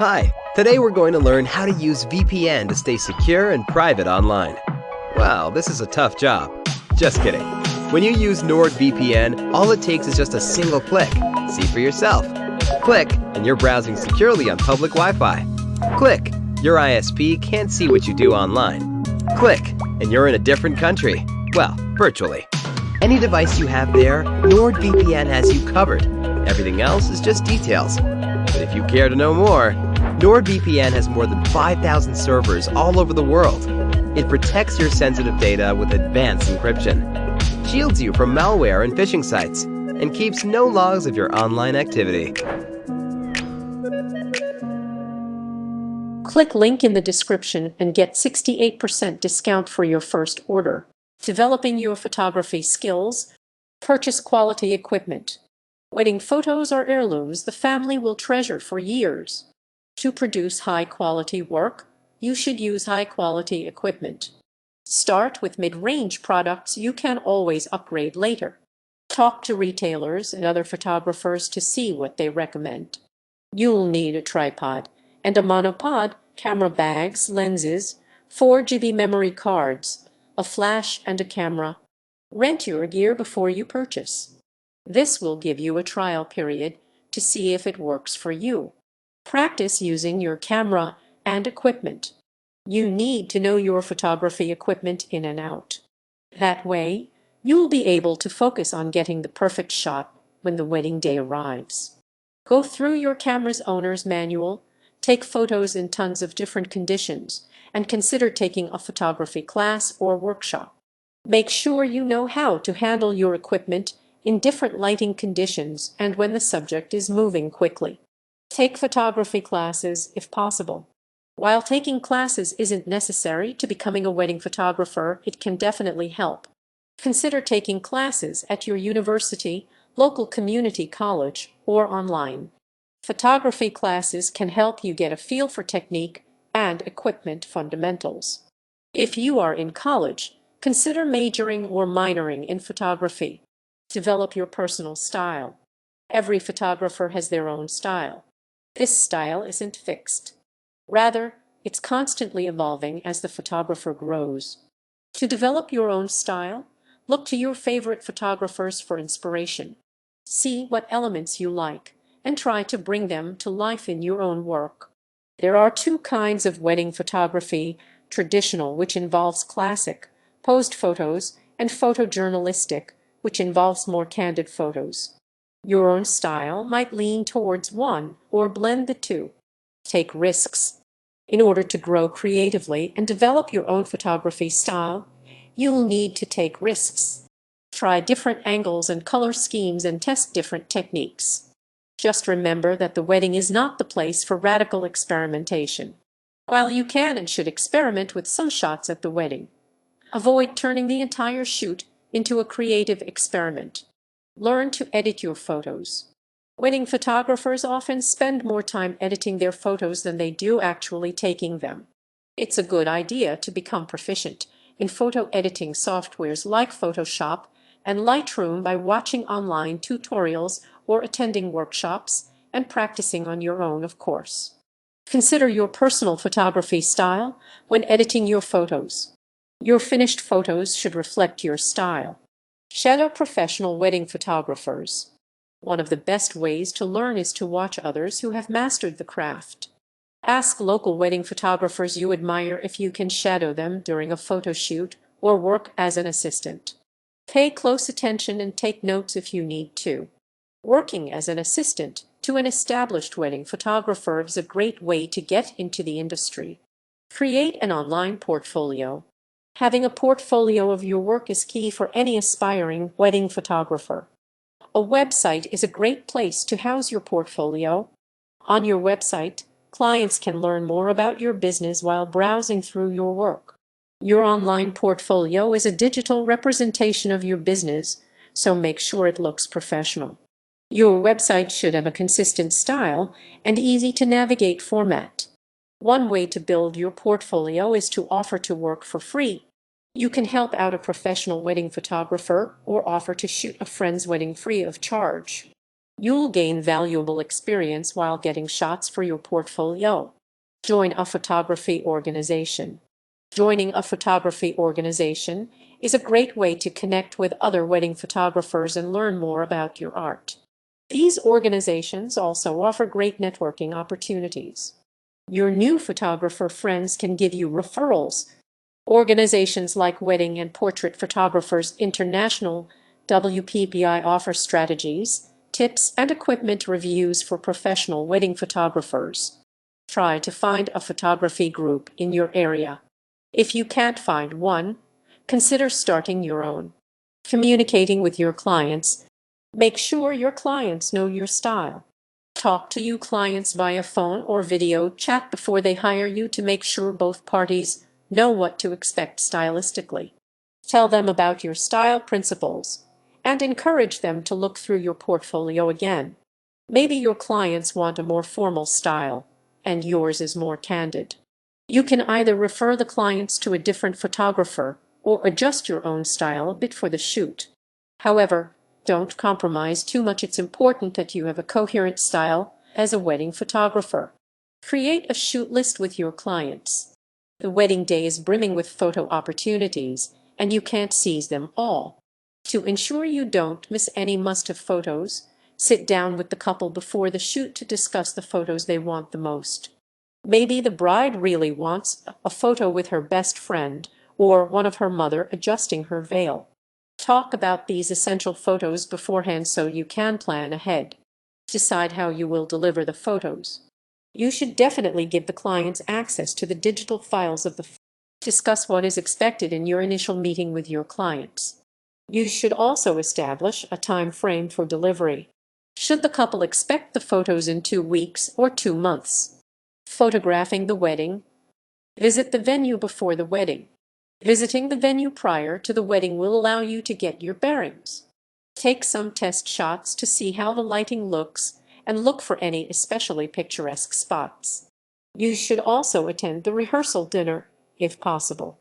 Hi, today we're going to learn how to use VPN to stay secure and private online. Wow, this is a tough job. Just kidding. When you use NordVPN, all it takes is just a single click. See for yourself. Click, and you're browsing securely on public Wi-Fi. Click, your ISP can't see what you do online. Click, and you're in a different country. Well, virtually. Any device you have there, NordVPN has you covered. Everything else is just details. But if you care to know more, NordVPN has more than 5,000 servers all over the world. It protects your sensitive data with advanced encryption, shields you from malware and phishing sites, and keeps no logs of your online activity. Click link in the description and get 68% discount for your first order. Developing your photography skills. Purchase quality equipment. Wedding photos are heirlooms the family will treasure for years. To produce high-quality work, you should use high-quality equipment. Start with mid-range products you can always upgrade later. Talk to retailers and other photographers to see what they recommend. You'll need a tripod and a monopod, camera bags, lenses, 4 GB memory cards, a flash and a camera. Rent your gear before you purchase. This will give you a trial period to see if it works for you. Practice using your camera and equipment. You need to know your photography equipment in and out. That way, you'll be able to focus on getting the perfect shot when the wedding day arrives. Go through your camera's owner's manual, take photos in tons of different conditions, and consider taking a photography class or workshop. Make sure you know how to handle your equipment in different lighting conditions and when the subject is moving quickly. Take photography classes if possible. While taking classes isn't necessary to becoming a wedding photographer, it can definitely help. Consider taking classes at your university, local community college, or online. Photography classes can help you get a feel for technique and equipment fundamentals. If you are in college, consider majoring or minoring in photography. Develop your personal style. Every photographer has their own style. This style isn't fixed. Rather, it's constantly evolving as the photographer grows. To develop your own style, look to your favorite photographers for inspiration. See what elements you like and try to bring them to life in your own work. There are two kinds of wedding photography: traditional, which involves classic, posed photos, and photojournalistic, which involves more candid photos. Your own style might lean towards one or blend the two. Take risks. In order to grow creatively and develop your own photography style, you'll need to take risks. Try different angles and color schemes and test different techniques. Just remember that the wedding is not the place for radical experimentation. While you can and should experiment with some shots at the wedding, avoid turning the entire shoot into a creative experiment. Learn to edit your photos. Wedding photographers often spend more time editing their photos than they do actually taking them. It's a good idea to become proficient in photo editing softwares like Photoshop and Lightroom by watching online tutorials or attending workshops and practicing on your own, of course. Consider your personal photography style when editing your photos. Your finished photos should reflect your style. Shadow professional wedding photographers. One of the best ways to learn is to watch others who have mastered the craft. Ask local wedding photographers you admire if you can shadow them during a photo shoot or work as an assistant. Pay close attention and take notes if you need to. Working as an assistant to an established wedding photographer is a great way to get into the industry. Create an online portfolio. Having a portfolio of your work is key for any aspiring wedding photographer. A website is a great place to house your portfolio. On your website, clients can learn more about your business while browsing through your work. Your online portfolio is a digital representation of your business, so make sure it looks professional. Your website should have a consistent style and easy-to-navigate format. One way to build your portfolio is to offer to work for free. You can help out a professional wedding photographer or offer to shoot a friend's wedding free of charge. You'll gain valuable experience while getting shots for your portfolio. Join a photography organization. Joining a photography organization is a great way to connect with other wedding photographers and learn more about your art. These organizations also offer great networking opportunities. Your new photographer friends can give you referrals. Organizations like Wedding and Portrait Photographers International (WPPI) offer strategies, tips, and equipment reviews for professional wedding photographers. Try to find a photography group in your area. If you can't find one, consider starting your own. Communicating with your clients. Make sure your clients know your style. Talk to your clients via phone or video chat before they hire you to make sure both parties know what to expect stylistically. Tell them about your style principles and encourage them to look through your portfolio again. Maybe your clients want a more formal style and yours is more candid. You can either refer the clients to a different photographer or adjust your own style a bit for the shoot. However, don't compromise too much. It's important that you have a coherent style as a wedding photographer. Create a shoot list with your clients. The wedding day is brimming with photo opportunities, and you can't seize them all. To ensure you don't miss any must-have photos, sit down with the couple before the shoot to discuss the photos they want the most. Maybe the bride really wants a photo with her best friend or one of her mother adjusting her veil. Talk about these essential photos beforehand so you can plan ahead. Decide how you will deliver the photos. You should definitely give the clients access to the digital files of the photos. Discuss what is expected in your initial meeting with your clients. You should also establish a time frame for delivery. Should the couple expect the photos in 2 weeks or 2 months? Photographing the wedding. Visit the venue before the wedding. Visiting the venue prior to the wedding will allow you to get your bearings. Take some test shots to see how the lighting looks and look for any especially picturesque spots. You should also attend the rehearsal dinner, if possible.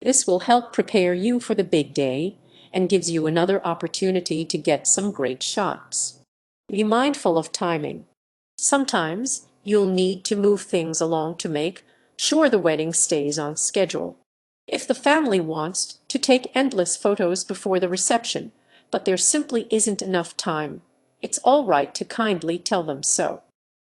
This will help prepare you for the big day and gives you another opportunity to get some great shots. Be mindful of timing. Sometimes you'll need to move things along to make sure the wedding stays on schedule. If the family wants to take endless photos before the reception, but there simply isn't enough time, it's all right to kindly tell them so.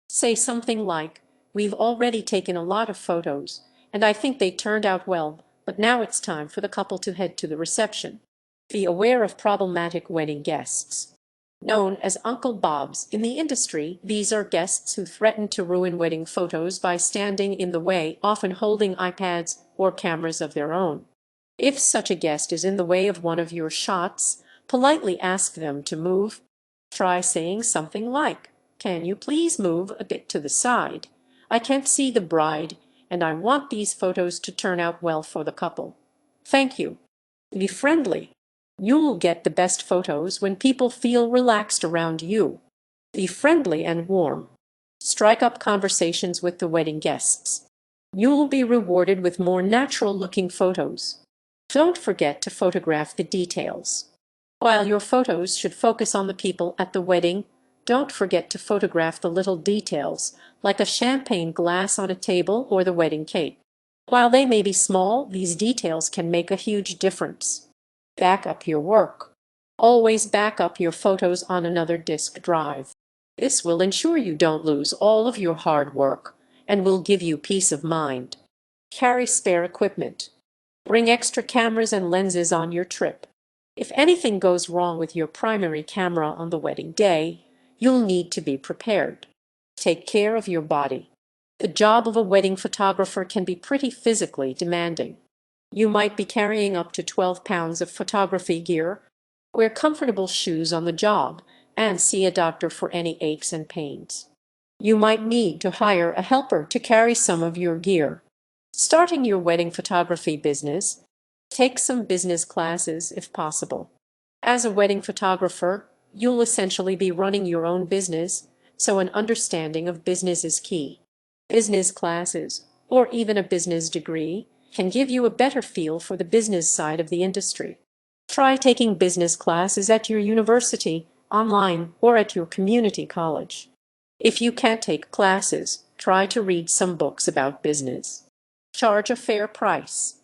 Say something like, "We've already taken a lot of photos, and I think they turned out well, but now it's time for the couple to head to the reception." Be aware of problematic wedding guests. Known as Uncle Bobs in the industry, these are guests who threaten to ruin wedding photos by standing in the way, often holding iPads or cameras of their own. If such a guest is in the way of one of your shots, politely ask them to move. Try saying something like, "Can you please move a bit to the side? I can't see the bride, and I want these photos to turn out well for the couple. Thank you." Be friendly. You'll get the best photos when people feel relaxed around you. Be friendly and warm. Strike up conversations with the wedding guests. You'll be rewarded with more natural-looking photos. Don't forget to photograph the details. While your photos should focus on the people at the wedding, don't forget to photograph the little details, like a champagne glass on a table or the wedding cake. While they may be small, these details can make a huge difference. Back up your work. Always back up your photos on another disk drive. This will ensure you don't lose all of your hard work and will give you peace of mind. Carry spare equipment. Bring extra cameras and lenses on your trip. If anything goes wrong with your primary camera on the wedding day, you'll need to be prepared. Take care of your body. The job of a wedding photographer can be pretty physically demanding. You might be carrying up to 12 pounds of photography gear. Wear comfortable shoes on the job and see a doctor for any aches and pains. You might need to hire a helper to carry some of your gear. Starting your wedding photography business, take some business classes if possible. As a wedding photographer, you'll essentially be running your own business, so an understanding of business is key. Business classes, or even a business degree, can give you a better feel for the business side of the industry. Try taking business classes at your university online, or at your community college. If you can't take classes, try to read some books about business. Charge a fair price.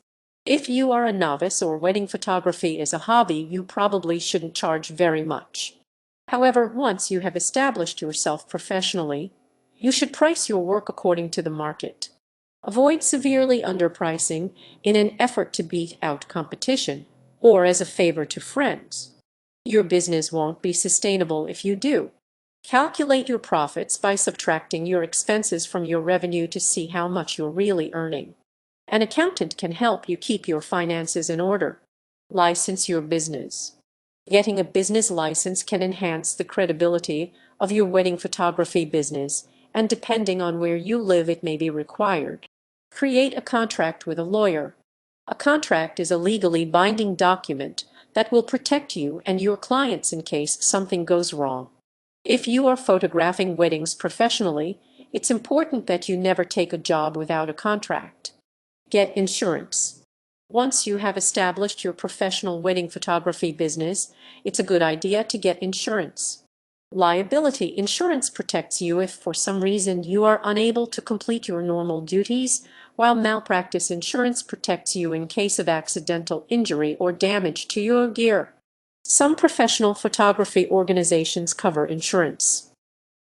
If you are a novice or wedding photography is a hobby, you probably shouldn't charge very much. However, once you have established yourself professionally, you should price your work according to the market. Avoid severely underpricing in an effort to beat out competition or as a favor to friends. Your business won't be sustainable if you do. Calculate your profits by subtracting your expenses from your revenue to see how much you're really earning. An accountant can help you keep your finances in order. License your business. Getting a business license can enhance the credibility of your wedding photography business, and depending on where you live, it may be required. Create a contract with a lawyer. A contract is a legally binding document that will protect you and your clients in case something goes wrong. If you are photographing weddings professionally, it's important that you never take a job without a contract. Get insurance. Once you have established your professional wedding photography business, it's a good idea to get insurance. Liability insurance protects you if for some reason you are unable to complete your normal duties, while malpractice insurance protects you in case of accidental injury or damage to your gear. Some professional photography organizations cover insurance.